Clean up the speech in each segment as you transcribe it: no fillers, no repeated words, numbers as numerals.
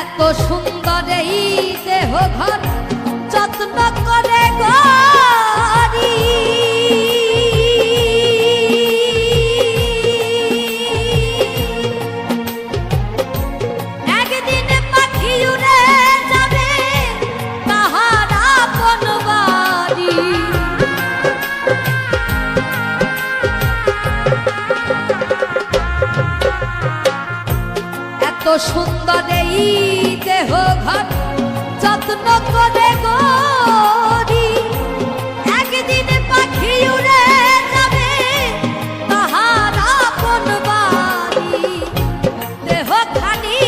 এত সুন্দর এই দেহ ঘর যত্ন করে গড়ি একদিন পাখি উড়ে যাবে তাহার আপন বাড়ি। এত সুন্দর এই দেহ ঘর যত্ন করে গড়ি একদিন পাখি উড়ে যাবে তাহার আপন বাড়ি। দেহ খানি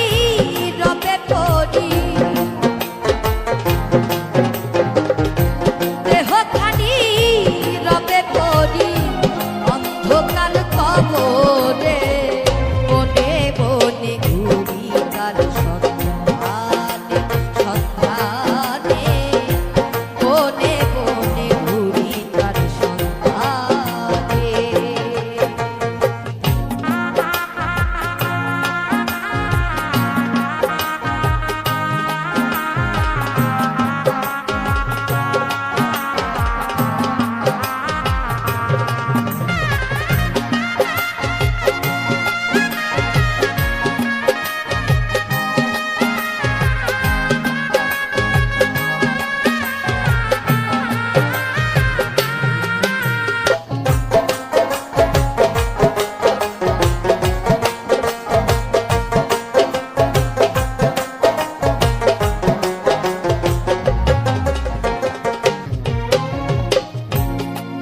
রবে পড়ি দেহ খানি রবে পড়ি অন্ধকার কবরে বনে বনে ঘুরি তার সন্ধানে সন্ধানে বনে বনে ঘুরি তার সন্ধানে।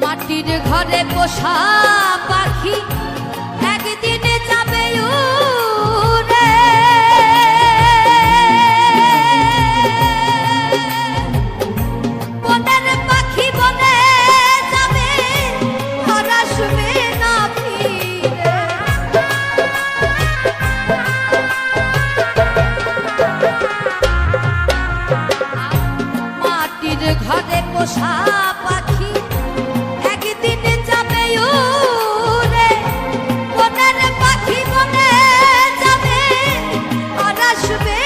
মাটির ঘরে পোষা পাখি একদিন যাবে উড়ে বনের পাখি বনে যাবে আর আসবে না ফিরে। মাটির ঘরে পোষা পাখি একদিন যাবে উড়ে বনের পাখি বনে যাবে আর আসবে